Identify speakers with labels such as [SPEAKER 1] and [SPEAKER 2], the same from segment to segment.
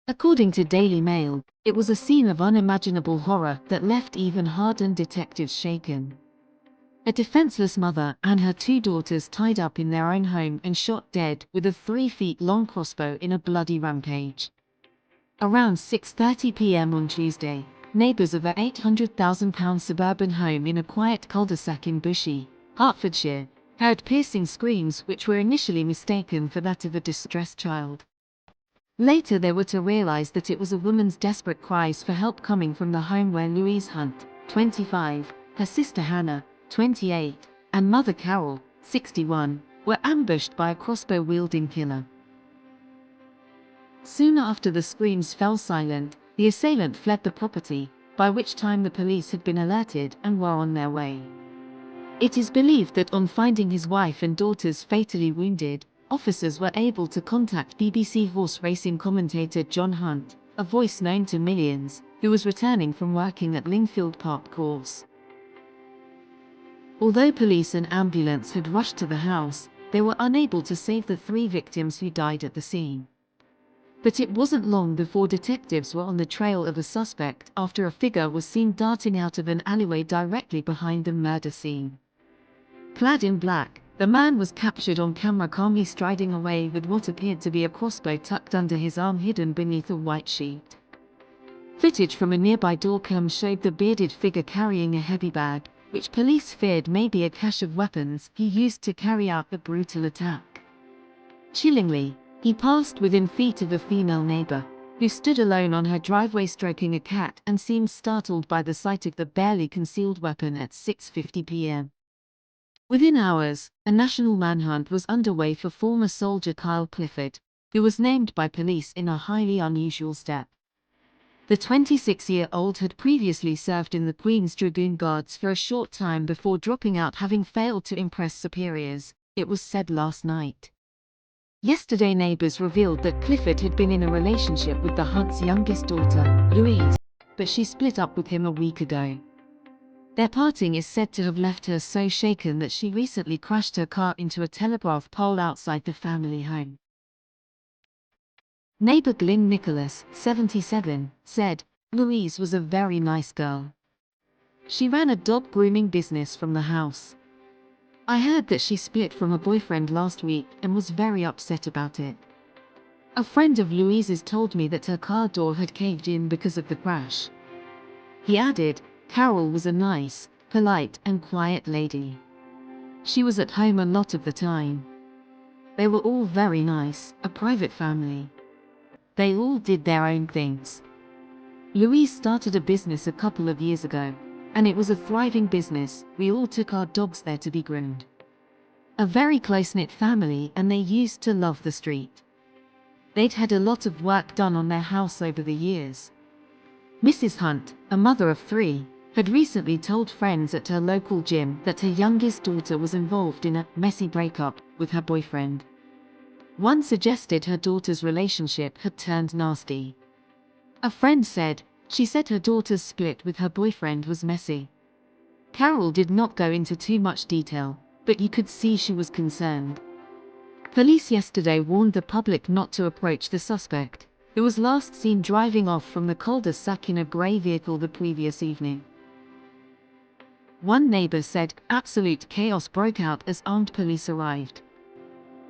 [SPEAKER 1] According to Daily Mail, it was a scene of unimaginable horror that left even hardened detectives shaken. A defenceless mother and her two daughters tied up in their own home and shot dead with a 3-foot-long crossbow in a bloody rampage. Around 6:30 p.m. on Tuesday, neighbours of a £800,000 suburban home in a quiet cul-de-sac in Bushey, Hertfordshire, heard piercing screams which were initially mistaken for that of a distressed child. Later they were to realise that it was a woman's desperate cries for help coming from the home where Louise Hunt, 25, her sister Hannah, 28, and mother Carol, 61, were ambushed by a crossbow-wielding killer. Soon after the screams fell silent, the assailant fled the property, by which time the police had been alerted and were on their way. It is believed that on finding his wife and daughters fatally wounded, officers were able to contact BBC horse racing commentator John Hunt, a voice known to millions, who was returning from working at Lingfield Park course. Although police and ambulance had rushed to the house, they were unable to save the 3 victims who died at the scene. But it wasn't long before detectives were on the trail of a suspect after a figure was seen darting out of an alleyway directly behind the murder scene. Clad in black, the man was captured on camera calmly striding away with what appeared to be a crossbow tucked under his arm hidden beneath a white sheet. Footage from a nearby door cam showed the bearded figure carrying a heavy bag, which police feared may be a cache of weapons he used to carry out the brutal attack. Chillingly, he passed within feet of a female neighbour, who stood alone on her driveway stroking a cat and seemed startled by the sight of the barely concealed weapon at 6:50 p.m. Within hours, a national manhunt was underway for former soldier Kyle Clifford, who was named by police in a highly unusual step. The 26-year-old had previously served in the Queen's Dragoon Guards for a short time before dropping out having failed to impress superiors, it was said last night. Yesterday neighbours revealed that Clifford had been in a relationship with the Hunt's youngest daughter, Louise, but she split up with him a week ago. Their parting is said to have left her so shaken that she recently crashed her car into a telegraph pole outside the family home. Neighbour Glyn Nicholas, 77, said, "Louise was a very nice girl. She ran a dog grooming business from the house. I heard that she split from a boyfriend last week and was very upset about it. A friend of Louise's told me that her car door had caved in because of the crash." He added, "Carol was a nice, polite and quiet lady. She was at home a lot of the time. They were all very nice, a private family. They all did their own things. Louise started a business a couple of years ago, and it was a thriving business. We all took our dogs there to be groomed. A very close-knit family, and they used to love the street. They'd had a lot of work done on their house over the years." Mrs. Hunt, a mother of 3, had recently told friends at her local gym that her youngest daughter was involved in a messy breakup with her boyfriend. One suggested her daughter's relationship had turned nasty. A friend said, "She said her daughter's split with her boyfriend was messy." Carol did not go into too much detail, but you could see she was concerned. Police yesterday warned the public not to approach the suspect, who was last seen driving off from the cul-de-sac in a grey vehicle the previous evening. One neighbour said absolute chaos broke out as armed police arrived.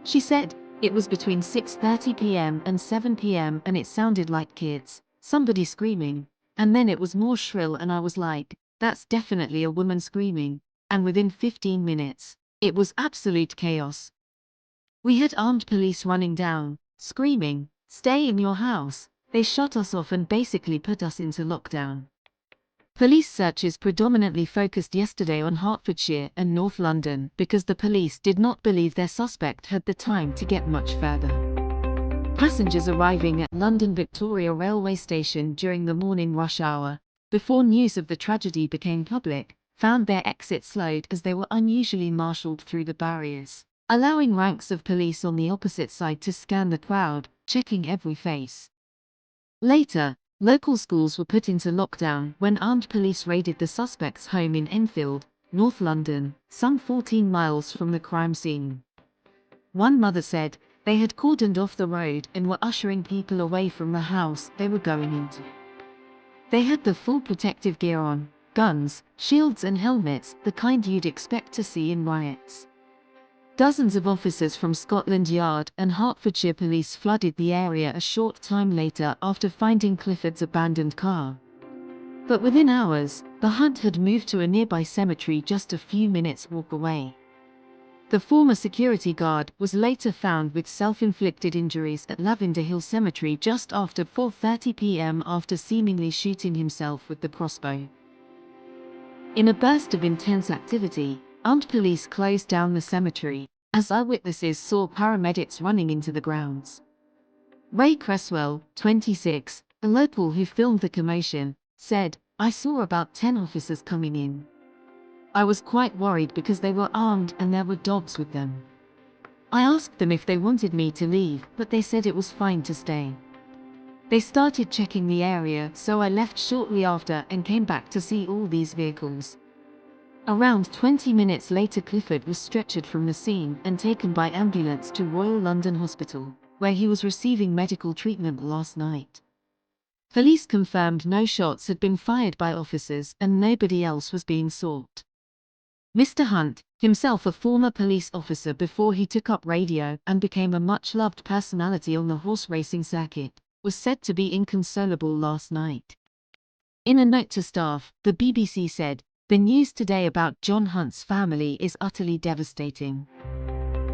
[SPEAKER 1] She said, "It was between 6:30 p.m. and 7 p.m. and it sounded like kids, somebody screaming, and then it was more shrill and I was like, that's definitely a woman screaming, and within 15 minutes, it was absolute chaos. We had armed police running down, screaming, 'Stay in your house.' They shot us off and basically put us into lockdown." Police searches predominantly focused yesterday on Hertfordshire and North London because the police did not believe their suspect had the time to get much further. Passengers arriving at London Victoria Railway Station during the morning rush hour, before news of the tragedy became public, found their exit slowed as they were unusually marshalled through the barriers, allowing ranks of police on the opposite side to scan the crowd, checking every face. Later, local schools were put into lockdown when armed police raided the suspect's home in Enfield, North London, some 14 miles from the crime scene. One mother said, They had cordoned off the road and were ushering people away from the house they were going into. They had the full protective gear on, guns, shields and helmets, the kind you'd expect to see in riots. Dozens of officers from Scotland Yard and Hertfordshire police flooded the area a short time later after finding Clifford's abandoned car. But within hours, the hunt had moved to a nearby cemetery just a few minutes' walk away. The former security guard was later found with self-inflicted injuries at Lavender Hill Cemetery just after 4:30 p.m. after seemingly shooting himself with the crossbow. In a burst of intense activity, armed police closed down the cemetery, as eyewitnesses saw paramedics running into the grounds. Ray Cresswell, 26, a local who filmed the commotion, said, "I saw about 10 officers coming in. I was quite worried because they were armed and there were dogs with them. I asked them if they wanted me to leave, but they said it was fine to stay. They started checking the area, so I left shortly after and came back to see all these vehicles." Around 20 minutes later, Clifford was stretchered from the scene and taken by ambulance to Royal London Hospital, where he was receiving medical treatment last night. Police confirmed no shots had been fired by officers and nobody else was being sought. Mr. Hunt, himself a former police officer before he took up radio and became a much-loved personality on the horse racing circuit, was said to be inconsolable last night. In a note to staff, the BBC said, "The news today about John Hunt's family is utterly devastating.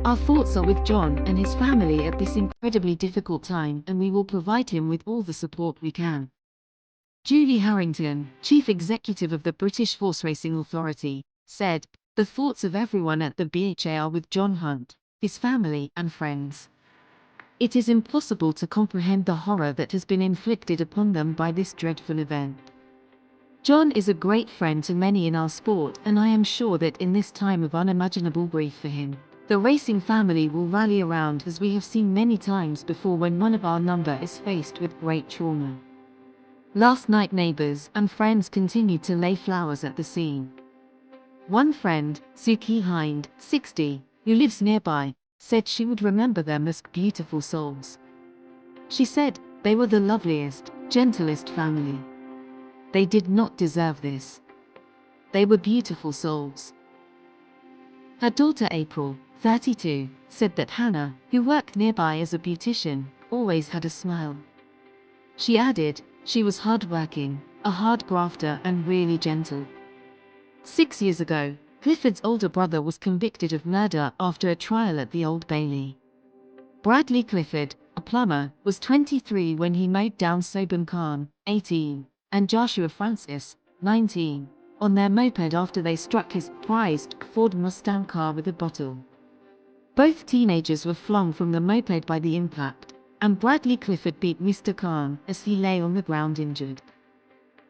[SPEAKER 1] Our thoughts are with John and his family at this incredibly difficult time, and we will provide him with all the support we can." Julie Harrington, chief executive of the British Horse Racing Authority, said, "The thoughts of everyone at the BHA are with John Hunt, his family and friends. It is impossible to comprehend the horror that has been inflicted upon them by this dreadful event. John is a great friend to many in our sport, and I am sure that in this time of unimaginable grief for him, the racing family will rally around, as we have seen many times before when one of our number is faced with great trauma." Last night, neighbours and friends continued to lay flowers at the scene. One friend, Suki Hind, 60, who lives nearby, said she would remember them as beautiful souls. She said, "They were the loveliest, gentlest family. They did not deserve this. They were beautiful souls." Her daughter April, 32, said that Hannah, who worked nearby as a beautician, always had a smile. She added, "She was hard-working, a hard grafter and really gentle." 6 years ago, Clifford's older brother was convicted of murder after a trial at the Old Bailey. Bradley Clifford, a plumber, was 23 when he mowed down Soban Khan, 18, and Joshua Francis, 19, on their moped after they struck his prized Ford Mustang car with a bottle. Both teenagers were flung from the moped by the impact, and Bradley Clifford beat Mr. Khan as he lay on the ground injured.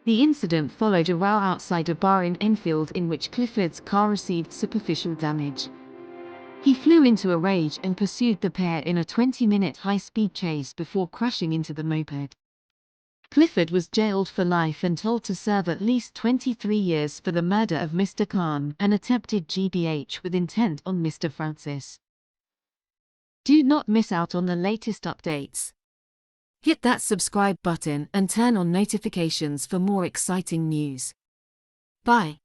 [SPEAKER 1] The incident followed a row outside a bar in Enfield in which Clifford's car received superficial damage. He flew into a rage and pursued the pair in a 20-minute high-speed chase before crashing into the moped. Clifford was jailed for life and told to serve at least 23 years for the murder of Mr. Khan and attempted GBH with intent on Mr. Francis. Do not miss out on the latest updates. Hit that subscribe button and turn on notifications for more exciting news. Bye.